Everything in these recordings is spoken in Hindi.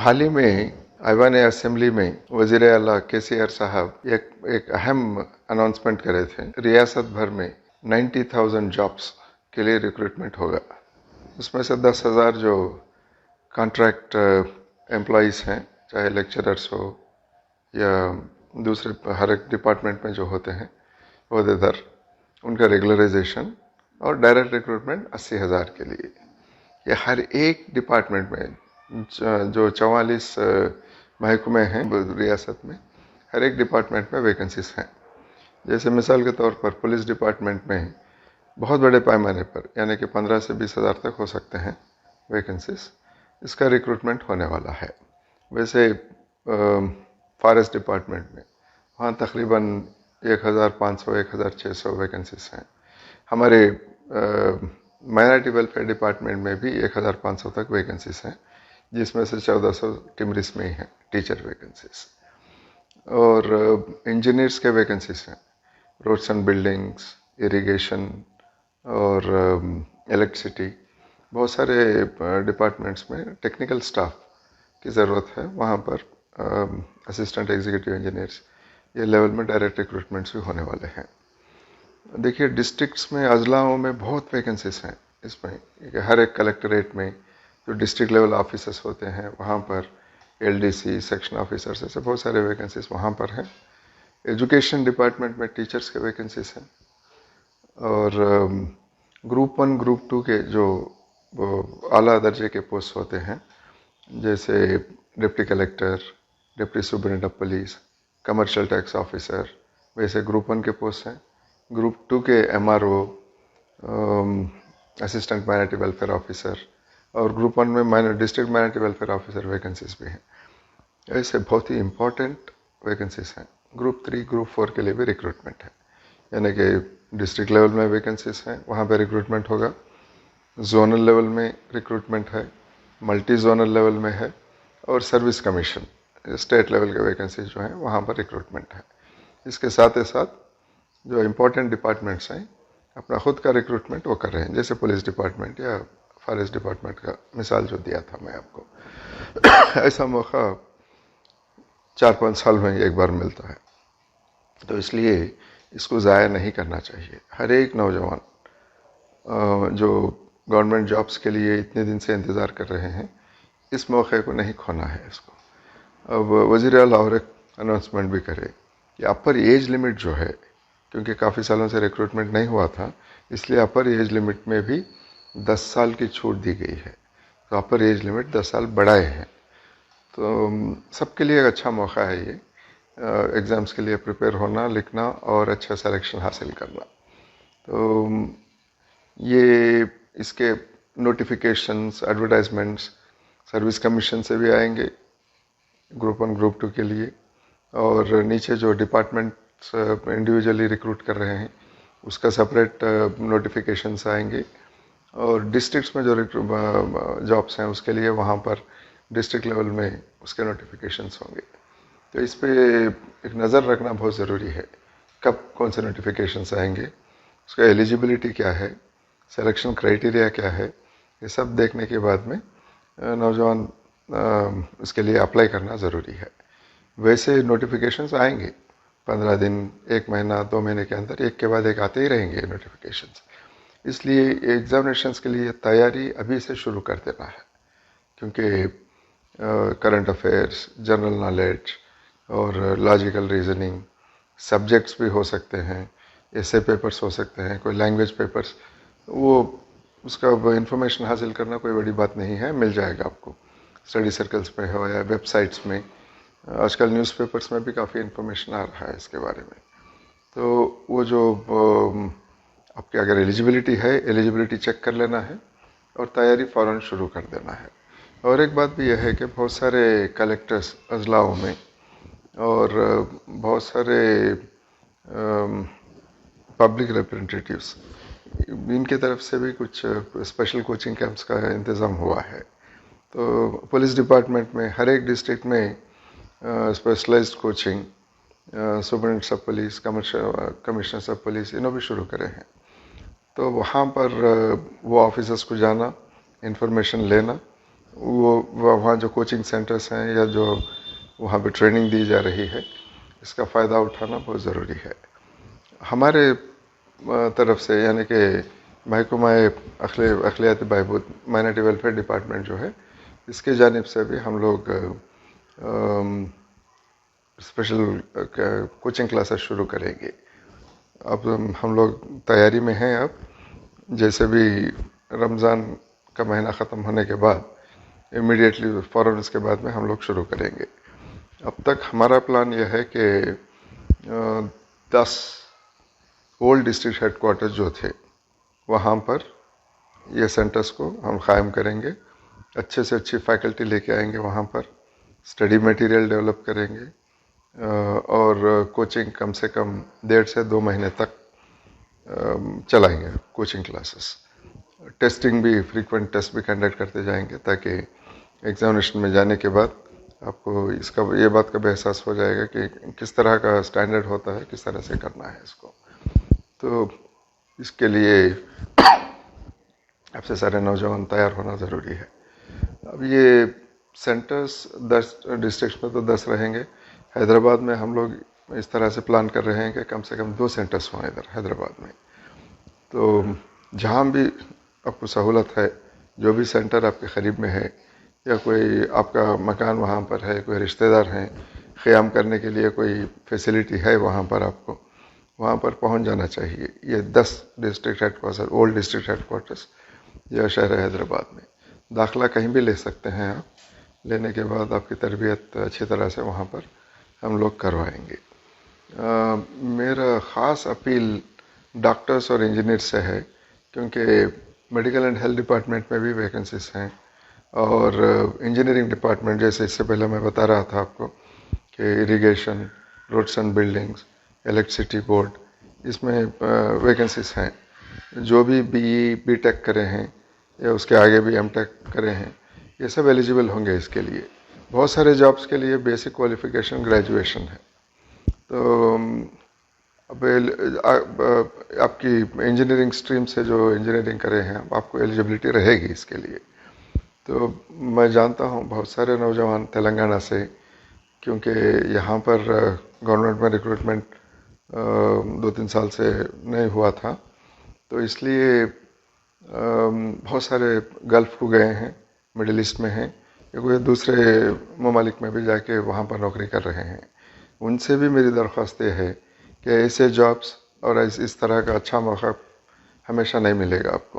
हाल ही में ऐवान असेंबली में वज़ीर आला KCR साहब एक अहम अनाउंसमेंट करे थे। रियासत भर में 90,000 जॉब्स के लिए रिक्रूटमेंट होगा। उसमें से 10,000 जो कॉन्ट्रैक्ट एम्प्लॉइज़ हैं, चाहे लेक्चरर्स हो या दूसरे हर एक डिपार्टमेंट में जो होते हैं ओहदेदार, उनका रेगुलराइजेशन और डायरेक्ट रिक्रूटमेंट 80,000 के लिए। ये हर एक डिपार्टमेंट में जो 44 महकमे हैं रियासत में, हर एक डिपार्टमेंट में वैकेंसीज हैं। जैसे मिसाल के तौर पर पुलिस डिपार्टमेंट में बहुत बड़े पैमाने पर यानी कि 15 से 20,000 तक हो सकते हैं वैकेंसीज। इसका रिक्रूटमेंट होने वाला है। वैसे फॉरेस्ट डिपार्टमेंट में वहाँ तकरीबन 1,500-1,600 वैकेंसीज हैं। हमारे माइनॉरिटी वेलफेयर डिपार्टमेंट में भी 1,500 तक वैकेंसीज हैं, जिसमें से 1,400 टिमरिस में ही हैं टीचर वैकेंसीज। और इंजीनियर्स के वैकेंसीज हैं, रोड्स एंड बिल्डिंग्स, इरिगेशन और इलेक्ट्रिसिटी। बहुत सारे डिपार्टमेंट्स में टेक्निकल स्टाफ की ज़रूरत है। वहाँ पर असिस्टेंट एग्जीक्यूटिव इंजीनियर्स ये लेवल में डायरेक्ट रिक्रूटमेंट्स भी होने वाले हैं। देखिए, डिस्ट्रिक्ट्स में, अजलाओं में बहुत वैकेंसीज हैं। इसमें हर एक कलेक्टरेट में जो डिस्ट्रिक्ट लेवल ऑफिसर्स होते हैं, वहाँ पर LDC, सेक्शन ऑफिसर्स, ऐसे बहुत सारे वैकेंसीज वहाँ पर हैं। एजुकेशन डिपार्टमेंट में टीचर्स के वैकेंसीज हैं। और ग्रुप 1, ग्रुप 2 के जो आला दर्जे के पोस्ट होते हैं, जैसे deputy collector, deputy superintendent of police, commercial tax officer, वैसे ग्रुप 1 के पोस्ट हैं। ग्रुप 2 के MRO, assistant minority welfare officer, और ग्रुप 1 में district minority welfare officer vacancies भी हैं। ऐसे बहुत ही इम्पोर्टेंट वैकेंसीज हैं। ग्रुप 3, ग्रुप 4 के लिए भी रिक्रूटमेंट है, यानी कि डिस्ट्रिक्ट लेवल में वैकेंसीज हैं, वहाँ पे रिक्रूटमेंट होगा। जोनल लेवल में रिक्रूटमेंट है, मल्टी जोनल लेवल में है, और सर्विस कमीशन स्टेट लेवल के वैकेंसीज जो हैं वहाँ पर रिक्रूटमेंट है। इसके साथ ही साथ जो इम्पोर्टेंट डिपार्टमेंट्स हैं, अपना खुद का रिक्रूटमेंट वो कर रहे हैं। जैसे पुलिस डिपार्टमेंट या फॉरेस्ट डिपार्टमेंट का मिसाल जो दिया था मैं आपको। ऐसा मौका 4-5 साल में एक बार मिलता है, तो इसलिए इसको ज़ाया नहीं करना चाहिए। हर एक नौजवान जो गवर्नमेंट जॉब्स के लिए इतने दिन से इंतज़ार कर रहे हैं, इस मौके को नहीं खोना है इसको। अब वज़ीर आला और एक अनाउंसमेंट भी करे कि अपर एज लिमिट जो है, क्योंकि काफ़ी सालों से रिक्रूटमेंट नहीं हुआ था, इसलिए अपर एज लिमिट में भी 10 साल की छूट दी गई है। तो अपर एज लिमिट 10 साल बढ़ाए हैं। तो सबके लिए एक अच्छा मौका है ये, एग्ज़ाम्स के लिए प्रिपेयर होना, लिखना और अच्छा सिलेक्शन हासिल करना। तो ये इसके नोटिफिकेशंस, एडवर्टाइजमेंट्स सर्विस कमीशन से भी आएंगे ग्रुप 1, ग्रुप 2 के लिए, और नीचे जो डिपार्टमेंट्स इंडिविजुअली रिक्रूट कर रहे हैं उसका सेपरेट नोटिफिकेशंस आएंगे। और डिस्ट्रिक्ट्स में जो जॉब्स हैं उसके लिए वहाँ पर डिस्ट्रिक्ट लेवल में उसके नोटिफिकेशंस होंगे। तो इस पे एक नज़र रखना बहुत ज़रूरी है, कब कौन से नोटिफिकेशंस आएंगे, उसका एलिजिबिलिटी क्या है, सिलेक्शन क्राइटेरिया क्या है, ये सब देखने के बाद में नौजवान इसके लिए अप्लाई करना ज़रूरी है। वैसे नोटिफिकेशंस आएंगे 15 दिन, 1 महीना, 2 महीने के अंदर एक के बाद एक आते ही रहेंगे नोटिफिकेशंस। इसलिए एग्जामिनेशंस के लिए तैयारी अभी से शुरू कर देना है, क्योंकि करंट अफेयर्स, जनरल नॉलेज और लॉजिकल रीजनिंग सब्जेक्ट्स भी हो सकते हैं, ऐसे पेपर्स हो सकते हैं, कोई लैंग्वेज पेपर्स, वो उसका इंफॉर्मेशन हासिल करना कोई बड़ी बात नहीं है, मिल जाएगा आपको स्टडी सर्कल्स में हो या वेबसाइट्स में। आजकल न्यूज़पेपर्स में भी काफ़ी इन्फॉर्मेशन आ रहा है इसके बारे में। तो वो जो आपकी अगर एलिजिबिलिटी है, एलिजिबिलिटी चेक कर लेना है और तैयारी फ़ौरन शुरू कर देना है। और एक बात भी यह है कि बहुत सारे कलेक्टर्स अजलाओं में और बहुत सारे पब्लिक रिप्रेजेंटेटिव्स, इनके तरफ से भी कुछ स्पेशल कोचिंग कैंप्स का इंतज़ाम हुआ है। तो पुलिस डिपार्टमेंट में हर एक डिस्ट्रिक्ट में specialised coaching superintendents of police, commissioners of police, इन्हों भी शुरू करे हैं। तो वहाँ पर वो ऑफिसर्स को जाना, इंफॉर्मेशन लेना वहाँ जो कोचिंग सेंटर्स हैं या जो वहाँ पे ट्रेनिंग दी जा रही है, इसका फ़ायदा उठाना बहुत ज़रूरी है। हमारे तरफ से यानी कि महकमा अखिलियाती बहबूद माइनॉरिटी वेलफेयर डिपार्टमेंट जो है, इसके जानिब से भी हम लोग स्पेशल कोचिंग क्लासेस शुरू करेंगे। अब हम लोग तैयारी में हैं। अब जैसे भी रमज़ान का महीना ख़त्म होने के बाद इमीडिएटली फ़ौरन उसके बाद में हम लोग शुरू करेंगे। अब तक हमारा प्लान यह है कि 10 ओल्ड डिस्ट्रिक्ट हेडक्वार्टर्स जो थे वहाँ पर ये सेंटर्स को हम कायम करेंगे। अच्छे से अच्छी फैकल्टी लेके आएंगे वहाँ पर, स्टडी मटेरियल डेवलप करेंगे और कोचिंग कम से कम 1.5 से 2 महीने तक चलाएंगे कोचिंग क्लासेस। टेस्टिंग भी, फ्रीक्वेंट टेस्ट भी कंडक्ट करते जाएंगे ताकि एग्जामिनेशन में जाने के बाद आपको ये बात का भी एहसास हो जाएगा कि किस तरह का स्टैंडर्ड होता है, किस तरह से करना है इसको। तो इसके लिए आपसे सारे नौजवान तैयार होना ज़रूरी है। अब ये सेंटर्स 10 डिस्ट्रिक्ट में तो 10 रहेंगे। हैदराबाद में हम लोग इस तरह से प्लान कर रहे हैं कि कम से कम 2 सेंटर्स हों इधर हैदराबाद में। तो जहाँ भी आपको सहूलत है, जो भी सेंटर आपके करीब में है या कोई आपका मकान वहाँ पर है, कोई रिश्तेदार हैं, क़याम करने के लिए कोई फैसिलिटी है वहाँ पर, आपको वहाँ पर पहुँच जाना चाहिए। ये 10 district headquarters, old district headquarters या शहर हैदराबाद में दाखिला कहीं भी ले सकते हैं आप। लेने के बाद आपकी तरबियत अच्छी तरह से वहाँ पर हम लोग करवाएंगे। मेरा ख़ास अपील डॉक्टर्स और इंजीनियर से है, क्योंकि मेडिकल एंड हेल्थ डिपार्टमेंट में भी वैकेंसीज हैं और इंजीनियरिंग डिपार्टमेंट, जैसे इससे पहले मैं बता रहा था आपको कि irrigation, roads and buildings, electricity board, इसमें वैकेंसीज हैं। जो भी बीई बीटेक करे हैं या उसके आगे भी एमटेक करे हैं, ये सब एलिजिबल होंगे इसके लिए। बहुत सारे जॉब्स के लिए बेसिक क्वालिफिकेशन ग्रेजुएशन है। तो अब आपकी इंजीनियरिंग स्ट्रीम से जो इंजीनियरिंग करे हैं, आपको एलिजिबिलिटी रहेगी इसके लिए। तो मैं जानता हूँ बहुत सारे नौजवान तेलंगाना से, क्योंकि यहाँ पर गवर्नमेंट में रिक्रूटमेंट 2-3 साल से नहीं हुआ था, तो इसलिए बहुत सारे गल्फ़ को गए हैं, मिडिल ईस्ट में हैं, या कोई दूसरे ममालिक में भी जाके वहाँ पर नौकरी कर रहे हैं। उनसे भी मेरी दरख्वास्त ये है कि ऐसे जॉब्स और इस तरह का अच्छा मौका हमेशा नहीं मिलेगा आपको।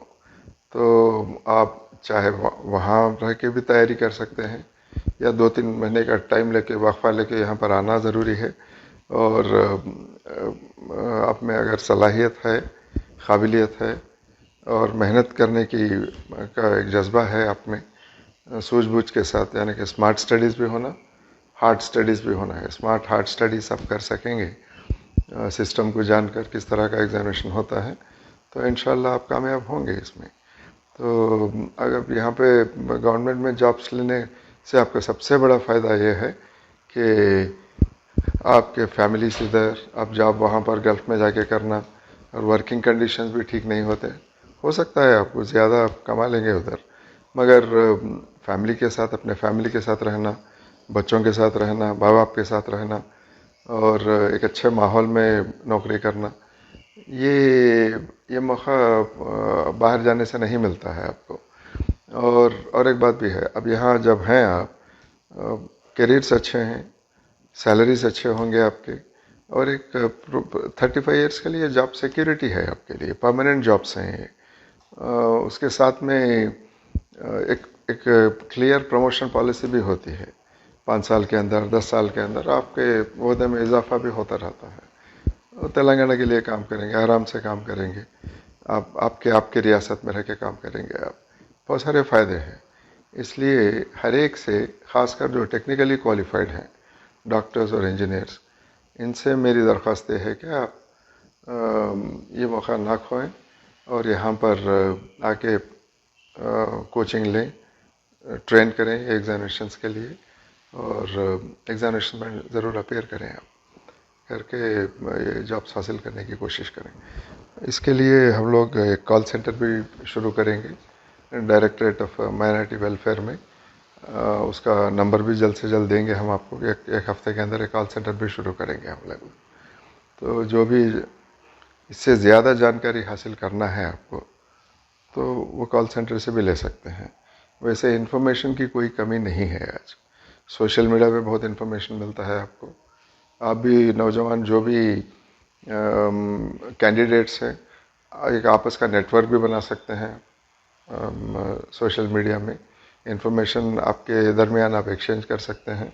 तो आप चाहे वहाँ रह के भी तैयारी कर सकते हैं या 2-3 महीने का टाइम लेके, वक्फा लेके यहाँ पर आना ज़रूरी है। और आप में अगर सलाहियत है, काबिलियत है और मेहनत करने का एक जज्बा है आप में, सूझबूझ के साथ, यानी कि स्मार्ट स्टडीज़ भी होना, हार्ड स्टडीज़ भी होना है। स्मार्ट हार्ड स्टडीज़ आप कर सकेंगे सिस्टम को जानकर, किस तरह का एग्जामिनेशन होता है, तो इंशाल्लाह आप कामयाब होंगे इसमें। तो अगर यहाँ पे गवर्नमेंट में जॉब्स लेने से आपका सबसे बड़ा फ़ायदा ये है कि आपके फैमिली से इधर, आप जॉब वहाँ पर गल्फ़ में जाके करना, और वर्किंग कंडीशंस भी ठीक नहीं होते। हो सकता है आपको ज़्यादा आप कमा लेंगे उधर, मगर फैमिली के साथ, अपने फैमिली के साथ रहना, बच्चों के साथ रहना, माँ बाप के साथ रहना और एक अच्छे माहौल में नौकरी करना, ये मौका बाहर जाने से नहीं मिलता है आपको। और एक बात भी है, अब यहाँ जब हैं आप, करियर्स अच्छे हैं, सैलरीज अच्छे होंगे आपके, और एक 35 इयर्स के लिए जॉब सिक्योरिटी है आपके लिए, परमानेंट जॉब्स हैं ये। उसके साथ में एक क्लियर प्रमोशन पॉलिसी भी होती है। 5 साल के अंदर, 10 साल के अंदर आपके ओहदे में इजाफा भी होता रहता है। तेलंगाना के लिए काम करेंगे, आराम से काम करेंगे, आपके रियासत में रह के काम करेंगे आप, बहुत सारे फ़ायदे हैं। इसलिए हर एक से, ख़ासकर जो टेक्निकली क्वालिफाइड हैं, डॉक्टर्स और इंजीनियर्स, इनसे मेरी दरख्वास्त है कि आप ये मौका ना खोएं और यहाँ पर आके कोचिंग लें, ट्रेन करें एग्जामिनेशंस के लिए, और एग्जामिनेशन में ज़रूर अपीयर करें आप, करके ये जॉब्स हासिल करने की कोशिश करें। इसके लिए हम लोग एक कॉल सेंटर भी शुरू करेंगे डायरेक्टरेट ऑफ माइनॉरिटी वेलफेयर में, उसका नंबर भी जल्द से जल्द देंगे हम आपको। एक हफ्ते के अंदर एक कॉल सेंटर भी शुरू करेंगे हम लोग। तो जो भी इससे ज़्यादा जानकारी हासिल करना है आपको, तो वो कॉल सेंटर से भी ले सकते हैं। वैसे इन्फॉर्मेशन की कोई कमी नहीं है। आज सोशल मीडिया पे बहुत इन्फॉर्मेशन मिलता है आपको। आप भी नौजवान जो भी कैंडिडेट्स हैं, एक आपस का नेटवर्क भी बना सकते हैं सोशल मीडिया में। इंफॉर्मेशन आपके दरमियान आप एक्सचेंज कर सकते हैं।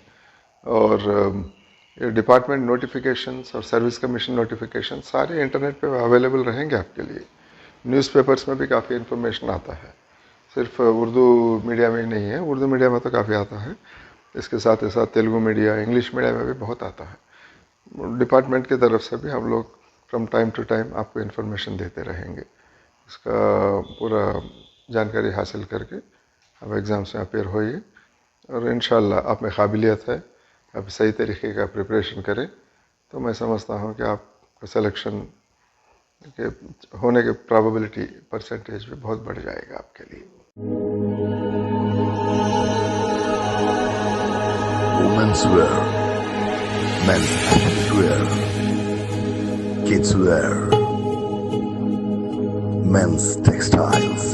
और डिपार्टमेंट नोटिफिकेशंस और सर्विस कमीशन नोटिफिकेशन सारे इंटरनेट पे अवेलेबल रहेंगे आपके लिए। न्यूज़पेपर्स में भी काफ़ी इन्फॉर्मेशन आता है, सिर्फ उर्दू मीडिया में ही नहीं है। उर्दू मीडिया में तो काफ़ी आता है, इसके साथ ही साथ तेलुगु मीडिया, इंग्लिश मीडिया में भी बहुत आता है। डिपार्टमेंट की तरफ से भी हम लोग फ्रॉम टाइम टू टाइम आपको इन्फॉर्मेशन देते रहेंगे। इसका पूरा जानकारी हासिल करके आप एग्ज़ाम्स में अपेयर होइए, और इंशाल्लाह आप में काबिलियत है, आप सही तरीके का प्रिपरेशन करें तो मैं समझता हूँ कि आपका सिलेक्शन के होने के प्रोबेबिलिटी परसेंटेज भी बहुत बढ़ जाएगा आपके लिए। Women's wear, men's wear, kids wear, men's textiles.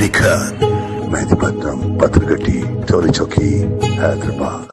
Nikhar, Mehdipatnam, Patragati, Tori Chowki, Hyderabad.